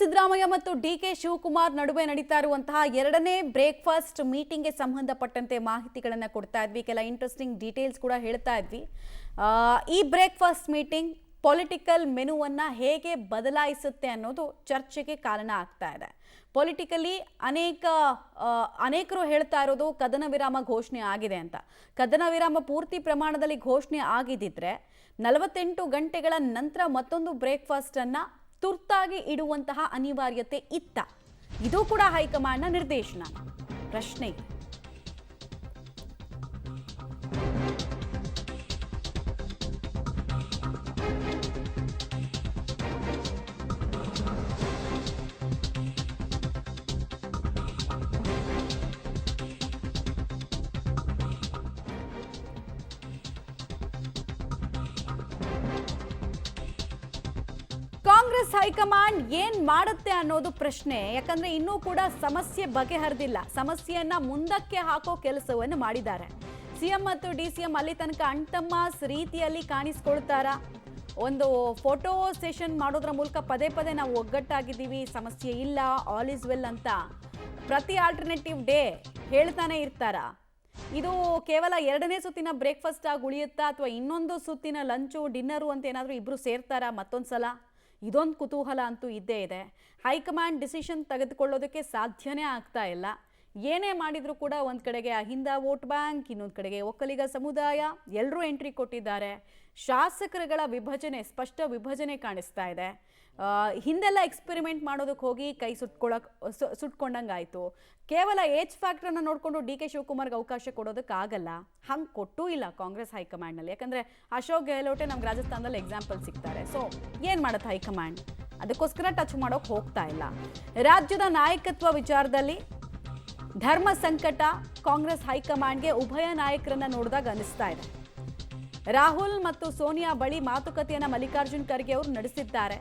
ಸಿದ್ದರಾಮಯ್ಯ ಮತ್ತು ಡಿಕೆ ಶಿವಕುಮಾರ್ ನಡುವೆ ನಡೀತಾ ಇರುವಂತಹ ಎರಡನೇ ಬ್ರೇಕ್ಫಾಸ್ಟ್ ಮೀಟಿಂಗ್ಗೆ ಸಂಬಂಧಪಟ್ಟಂತೆ ಮಾಹಿತಿಗಳನ್ನು ಕೊಡ್ತಾ ಇದ್ವಿ. ಕೆಲ ಇಂಟ್ರೆಸ್ಟಿಂಗ್ ಡೀಟೇಲ್ಸ್ ಕೂಡ ಹೇಳ್ತಾ ಇದ್ವಿ. ಈ ಬ್ರೇಕ್ಫಾಸ್ಟ್ ಮೀಟಿಂಗ್ ಪೊಲಿಟಿಕಲ್ ಮೆನುವನ್ನು ಹೇಗೆ ಬದಲಾಯಿಸುತ್ತೆ ಅನ್ನೋದು ಚರ್ಚೆಗೆ ಕಾರಣ ಆಗ್ತಾ ಇದೆ. ಪೊಲಿಟಿಕಲಿ ಅನೇಕರು ಹೇಳ್ತಾ ಇರೋದು ಕದನ ವಿರಾಮ ಘೋಷಣೆ ಆಗಿದೆ ಅಂತ. ಕದನ ವಿರಾಮ ಪೂರ್ತಿ ಪ್ರಮಾಣದಲ್ಲಿ ಘೋಷಣೆ ಆಗಿದ್ದಿದ್ರೆ 48 ಗಂಟೆಗಳ ನಂತರ ಮತ್ತೊಂದು ಬ್ರೇಕ್ಫಾಸ್ಟ್ ಅನ್ನ ತುರ್ತಾಗಿ ಇಡುವಂತಹ ಅನಿವಾರ್ಯತೆ ಇತ್ತ. ಇದು ಕೂಡ ಹೈಕಮಾಂಡ್ನ ನಿರ್ದೇಶನ. ಪ್ರಶ್ನೆ ಕಾಂಗ್ರೆಸ್ ಹೈಕಮಾಂಡ್ ಏನ್ ಮಾಡುತ್ತೆ ಅನ್ನೋದು ಪ್ರಶ್ನೆ. ಯಾಕಂದ್ರೆ ಇನ್ನೂ ಕೂಡ ಸಮಸ್ಯೆ ಬಗೆಹರಿದಿಲ್ಲ. ಸಮಸ್ಯೆಯನ್ನ ಮುಂದಕ್ಕೆ ಹಾಕೋ ಕೆಲಸವನ್ನು ಮಾಡಿದ್ದಾರೆ. ಸಿಎಂ ಮತ್ತು ಡಿಸಿಎಂ ಅಲ್ಲಿ ತನಕ ಅಣ್ತಮ್ಮ ರೀತಿಯಲ್ಲಿ ಕಾಣಿಸ್ಕೊಳ್ತಾರಾ? ಒಂದು ಫೋಟೋ ಸೆಷನ್ ಮಾಡೋದ್ರ ಮೂಲಕ ಪದೇ ಪದೇ ನಾವು ಒಗ್ಗಟ್ಟಾಗಿದ್ದೀವಿ, ಸಮಸ್ಯೆ ಇಲ್ಲ, ಆಲ್ ಇಸ್ ವೆಲ್ ಅಂತ ಪ್ರತಿ ಆಲ್ಟರ್ನೇಟಿವ್ ಡೇ ಹೇಳ್ತಾನೆ ಇರ್ತಾರಾ? ಇದು ಕೇವಲ ಎರಡನೇ ಸುತ್ತಿನ ಬ್ರೇಕ್ಫಾಸ್ಟ್ ಆಗಿ ಉಳಿಯುತ್ತಾ, ಅಥವಾ ಇನ್ನೊಂದು ಸುತ್ತಿನ ಲಂಚು ಡಿನ್ನರು ಅಂತ ಏನಾದರೂ ಇಬ್ರು ಸೇರ್ತಾರಾ ಮತ್ತೊಂದ್ಸಲ? ಇದೊಂದು ಕುತೂಹಲ ಅಂತೂ ಇದ್ದೇ ಇದೆ. ಹೈಕಮಾಂಡ್ ಡಿಸಿಷನ್ ತೆಗೆದುಕೊಳ್ಳೋದಕ್ಕೆ ಸಾಧ್ಯನೇ ಆಗ್ತಾ ಇಲ್ಲ. ಏನೇ ಮಾಡಿದ್ರು ಕೂಡ ಒಂದು ಕಡೆಗೆ ಅಹಿಂದ ವೋಟ್ ಬ್ಯಾಂಕ್, ಇನ್ನೊಂದು ಕಡೆಗೆ ಒಕ್ಕಲಿಗ ಸಮುದಾಯ, ಎಲ್ಲರೂ ಎಂಟ್ರಿ ಕೊಟ್ಟಿದ್ದಾರೆ. ಶಾಸಕರುಗಳ ವಿಭಜನೆ, ಸ್ಪಷ್ಟ ವಿಭಜನೆ ಕಾಣಿಸ್ತಾ ಇದೆ. ಹಿಂದೆಲ್ಲ ಎಕ್ಸ್ಪೆರಿಮೆಂಟ್ ಮಾಡೋದಕ್ಕೆ ಹೋಗಿ ಕೈ ಸುಟ್ಕೊಂಡಂಗಾಯ್ತು. ಕೇವಲ ಏಜ್ ಫ್ಯಾಕ್ಟರ್ನ ನೋಡಿಕೊಂಡು ಡಿ ಕೆ ಶಿವಕುಮಾರ್ಗೆ ಅವಕಾಶ ಕೊಡೋದಕ್ಕಾಗಲ್ಲ. ಹಂಗೆ ಕೊಟ್ಟೂ ಇಲ್ಲ ಕಾಂಗ್ರೆಸ್ ಹೈಕಮಾಂಡ್ನಲ್ಲಿ. ಯಾಕಂದರೆ ಅಶೋಕ್ ಗೆಹ್ಲೋಟೆ ನಮ್ಗೆ ರಾಜಸ್ಥಾನದಲ್ಲಿ ಎಕ್ಸಾಂಪಲ್ ಸಿಗ್ತಾರೆ. ಸೊ ಏನು ಮಾಡುತ್ತೆ ಹೈಕಮಾಂಡ್? ಅದಕ್ಕೋಸ್ಕರ ಟಚ್ ಮಾಡೋಕೆ ಹೋಗ್ತಾ ಇಲ್ಲ. ರಾಜ್ಯದ ನಾಯಕತ್ವ ವಿಚಾರದಲ್ಲಿ ಧರ್ಮ ಸಂಕಟ ಕಾಂಗ್ರೆಸ್ ಹೈಕಮಾಂಡ್ಗೆ ಉಭಯ ನಾಯಕರನ್ನ ನೋಡಿದಾಗ ಅನಿಸ್ತಾ ಇದೆ. ರಾಹುಲ್ ಮತ್ತು ಸೋನಿಯಾ ಬಳಿ ಮಾತುಕತೆಯನ್ನು ಮಲ್ಲಿಕಾರ್ಜುನ್ ಖರ್ಗೆ ಅವರು ನಡೆಸಿದ್ದಾರೆ.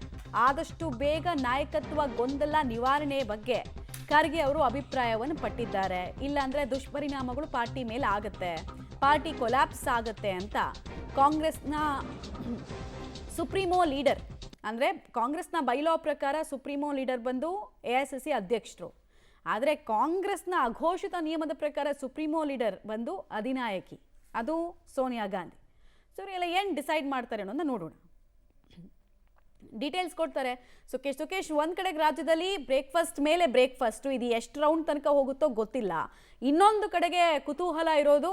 ಆದಷ್ಟು ಬೇಗ ನಾಯಕತ್ವ ಗೊಂದಲ ನಿವಾರಣೆ ಬಗ್ಗೆ ಖರ್ಗೆ ಅವರು ಅಭಿಪ್ರಾಯವನ್ನು ಪಟ್ಟಿದ್ದಾರೆ. ಇಲ್ಲಾಂದ್ರೆ ದುಷ್ಪರಿಣಾಮಗಳು ಪಾರ್ಟಿ ಮೇಲೆ ಆಗುತ್ತೆ, ಪಾರ್ಟಿ ಕೊಲ್ಯಾಪ್ಸ್ ಆಗುತ್ತೆ ಅಂತ ಕಾಂಗ್ರೆಸ್ನ ಸುಪ್ರೀಮೋ ಲೀಡರ್, ಅಂದರೆ ಕಾಂಗ್ರೆಸ್ನ ಬೈಲಾ ಪ್ರಕಾರ ಸುಪ್ರೀಮೋ ಲೀಡರ್ ಬಂದು AICC ಅಧ್ಯಕ್ಷರು. ಆದರೆ ಕಾಂಗ್ರೆಸ್ನ ಅಘೋಷಿತ ನಿಯಮದ ಪ್ರಕಾರ ಸುಪ್ರೀಮೋ ಲೀಡರ್ ಬಂದು ಅಧಿನಾಯಕಿ, ಅದು ಸೋನಿಯಾ ಗಾಂಧಿ. ಸೊ ಇವರೆಲ್ಲ ಏನು ಡಿಸೈಡ್ ಮಾಡ್ತಾರೆ ಅನ್ನೋದನ್ನ ನೋಡೋಣ. ಡೀಟೇಲ್ಸ್ ಕೊಡ್ತಾರೆ ಸುಖೇಶ್. ಒಂದು ಕಡೆಗೆ ರಾಜ್ಯದಲ್ಲಿ ಬ್ರೇಕ್ಫಾಸ್ಟ್ ಮೇಲೆ ಬ್ರೇಕ್ಫಾಸ್ಟು, ಇದು ಎಷ್ಟು ರೌಂಡ್ ತನಕ ಹೋಗುತ್ತೋ ಗೊತ್ತಿಲ್ಲ. ಇನ್ನೊಂದು ಕಡೆಗೆ ಕುತೂಹಲ ಇರೋದು,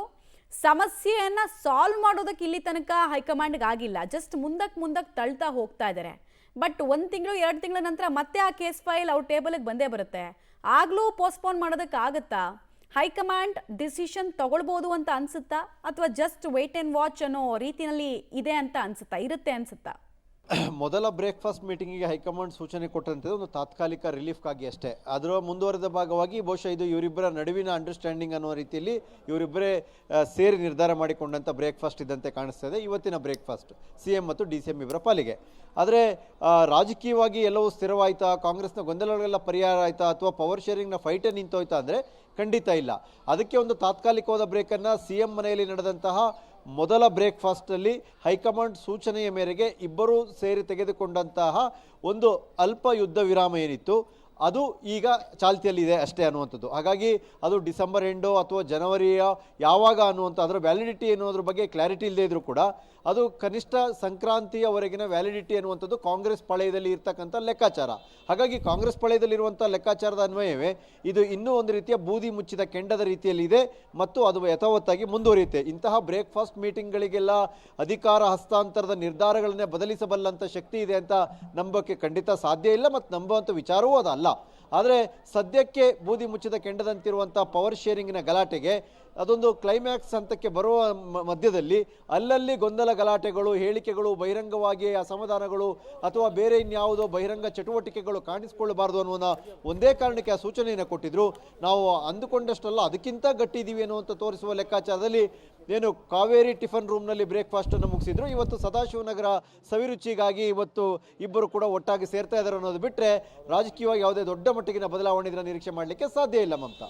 ಸಮಸ್ಯೆಯನ್ನು ಸಾಲ್ವ್ ಮಾಡೋದಕ್ಕೆ ಇಲ್ಲಿ ತನಕ ಹೈಕಮಾಂಡ್ಗೆ ಆಗಿಲ್ಲ. ಜಸ್ಟ್ ಮುಂದಕ್ಕೆ ತಳ್ತಾ ಹೋಗ್ತಾ ಇದ್ದಾರೆ. ಬಟ್ 1 ತಿಂಗಳು 2 ತಿಂಗಳ ನಂತರ ಮತ್ತೆ ಆ ಕೇಸ್ ಫೈಲ್ ಅವ್ರ ಟೇಬಲ್ಗೆ ಬಂದೇ ಬರುತ್ತೆ. ಆಗಲೂ ಪೋಸ್ಟ್ಪೋನ್ ಮಾಡೋದಕ್ಕಾಗತ್ತಾ? ಹೈಕಮಾಂಡ್ ಡಿಸಿಷನ್ ತಗೊಳ್ಬೋದು ಅಂತ ಅನ್ಸುತ್ತಾ, ಅಥವಾ ಜಸ್ಟ್ ವೇಟ್ ಆ್ಯಂಡ್ ವಾಚ್ ಅನ್ನೋ ರೀತಿಯಲ್ಲಿ ಇದೆ ಅಂತ ಅನ್ಸುತ್ತಾ, ಇರುತ್ತೆ ಅನ್ಸುತ್ತಾ? ಮೊದಲ ಬ್ರೇಕ್ಫಾಸ್ಟ್ ಮೀಟಿಂಗಿಗೆ ಹೈಕಮಾಂಡ್ ಸೂಚನೆ ಕೊಟ್ಟಂತೆ ಒಂದು ತಾತ್ಕಾಲಿಕ ರಿಲೀಫ್ಗಾಗಿ ಅಷ್ಟೇ. ಅದರ ಮುಂದುವರೆದ ಭಾಗವಾಗಿ ಬಹುಶಃ ಇದು ಇವರಿಬ್ಬರ ನಡುವಿನ ಅಂಡರ್ಸ್ಟ್ಯಾಂಡಿಂಗ್ ಅನ್ನೋ ರೀತಿಯಲ್ಲಿ ಇವರಿಬ್ಬರೇ ಸೇರಿ ನಿರ್ಧಾರ ಮಾಡಿಕೊಂಡಂಥ ಬ್ರೇಕ್ಫಾಸ್ಟ್ ಇದ್ದಂತೆ ಕಾಣಿಸ್ತಾ ಇದೆ ಇವತ್ತಿನ ಬ್ರೇಕ್ಫಾಸ್ಟ್ CM ಮತ್ತು DCM ಇವರ ಪಾಲಿಗೆ. ಆದರೆ ರಾಜಕೀಯವಾಗಿ ಎಲ್ಲವೂ ಸ್ಥಿರವಾಯ್ತಾ, ಕಾಂಗ್ರೆಸ್ನ ಗೊಂದಲಗಳೆಲ್ಲ ಪರಿಹಾರ ಆಯಿತಾ, ಅಥವಾ ಪವರ್ ಶೇರಿಂಗ್ನ ಫೈಟೇ ನಿಂತೋಯ್ತಾ ಅಂದರೆ ಖಂಡಿತ ಇಲ್ಲ. ಅದಕ್ಕೆ ಒಂದು ತಾತ್ಕಾಲಿಕವಾದ ಬ್ರೇಕನ್ನು CM ಮನೆಯಲ್ಲಿ ನಡೆದಂತಹ ಮೊದಲ ಬ್ರೇಕ್ಫಾಸ್ಟಲ್ಲಿ ಹೈಕಮಾಂಡ್ ಸೂಚನೆಯ ಮೇರೆಗೆ ಇಬ್ಬರೂ ಸೇರಿ ತೆಗೆದುಕೊಂಡಂತಹ ಒಂದು ಅಲ್ಪ ಯುದ್ಧ ವಿರಾಮ ಏನಿತ್ತು ಅದು ಈಗ ಚಾಲ್ತಿಯಲ್ಲಿದೆ ಅಷ್ಟೇ ಅನ್ನುವಂಥದ್ದು. ಹಾಗಾಗಿ ಅದು ಡಿಸೆಂಬರ್ ಎಂಡೋ ಅಥವಾ ಜನವರಿಯ ಯಾವಾಗ ಅನ್ನುವಂಥ ಅದರ ವ್ಯಾಲಿಡಿಟಿ ಅನ್ನೋದ್ರ ಬಗ್ಗೆ ಕ್ಲಾರಿಟಿ ಇಲ್ಲದೇ ಇದ್ರೂ ಕೂಡ ಅದು ಕನಿಷ್ಠ ಸಂಕ್ರಾಂತಿಯವರೆಗಿನ ವ್ಯಾಲಿಡಿಟಿ ಅನ್ನುವಂಥದ್ದು ಕಾಂಗ್ರೆಸ್ ಪಾಳೆಯದಲ್ಲಿ ಇರ್ತಕ್ಕಂಥ ಲೆಕ್ಕಾಚಾರ. ಹಾಗಾಗಿ ಕಾಂಗ್ರೆಸ್ ಪಾಳೆಯದಲ್ಲಿರುವಂಥ ಲೆಕ್ಕಾಚಾರದ ಅನ್ವಯವೇ ಇದು ಇನ್ನೂ ಒಂದು ರೀತಿಯ ಬೂದಿ ಮುಚ್ಚಿದ ಕೆಂಡದ ರೀತಿಯಲ್ಲಿ ಇದೆ ಮತ್ತು ಅದು ಯಥಾವತ್ತಾಗಿ ಮುಂದುವರಿಯುತ್ತೆ. ಇಂತಹ ಬ್ರೇಕ್ಫಾಸ್ಟ್ ಮೀಟಿಂಗ್ಗಳಿಗೆಲ್ಲ ಅಧಿಕಾರ ಹಸ್ತಾಂತರದ ನಿರ್ಧಾರಗಳನ್ನೇ ಬದಲಿಸಬಲ್ಲಂಥ ಶಕ್ತಿ ಇದೆ ಅಂತ ನಂಬೋಕ್ಕೆ ಖಂಡಿತ ಸಾಧ್ಯ ಇಲ್ಲ, ಮತ್ತು ನಂಬುವಂಥ ವಿಚಾರವೂ ಅದಲ್ಲ. ಆದರೆ ಸದ್ಯಕ್ಕೆ ಬೂದಿ ಮುಚ್ಚಿದ ಕೆಂಡದಂತಿರುವಂಥ ಪವರ್ ಶೇರಿಂಗಿನ ಗಲಾಟೆಗೆ ಅದೊಂದು ಕ್ಲೈಮ್ಯಾಕ್ಸ್ ಹಂತಕ್ಕೆ ಬರುವ ಮಧ್ಯದಲ್ಲಿ ಅಲ್ಲಲ್ಲಿ ಗೊಂದಲ ಗಲಾಟೆಗಳು, ಹೇಳಿಕೆಗಳು, ಬಹಿರಂಗವಾಗಿ ಅಸಮಾಧಾನಗಳು ಅಥವಾ ಬೇರೆ ಇನ್ಯಾವುದೋ ಬಹಿರಂಗ ಚಟುವಟಿಕೆಗಳು ಕಾಣಿಸಿಕೊಳ್ಳಬಾರ್ದು ಅನ್ನುವ ಒಂದೇ ಕಾರಣಕ್ಕೆ ಆ ಸೂಚನೆಯನ್ನು ಕೊಟ್ಟಿದ್ರು. ನಾವು ಅಂದುಕೊಂಡಷ್ಟಲ್ಲ, ಅದಕ್ಕಿಂತ ಗಟ್ಟಿದ್ದೀವಿ ಅನ್ನುವಂಥ ತೋರಿಸುವ ಲೆಕ್ಕಾಚಾರದಲ್ಲಿ ಏನು ಕಾವೇರಿ ಟಿಫನ್ ರೂಮ್ನಲ್ಲಿ ಬ್ರೇಕ್ಫಾಸ್ಟನ್ನು ಮುಗಿಸಿದ್ರು. ಇವತ್ತು ಸದಾಶಿವನಗರ ಸವಿರುಚಿಗಾಗಿ ಇವತ್ತು ಇಬ್ಬರು ಕೂಡ ಒಟ್ಟಾಗಿ ಸೇರ್ತಾ ಇದ್ದಾರೆ ಅನ್ನೋದು ಬಿಟ್ಟರೆ ರಾಜಕೀಯವಾಗಿ ಯಾವುದೇ ದೊಡ್ಡ ಮಟ್ಟಿಗಿನ ಬದಲಾವಣೆ ನಿರೀಕ್ಷೆ ಮಾಡಲಿಕ್ಕೆ ಸಾಧ್ಯ ಇಲ್ಲ ಮಮತಾ.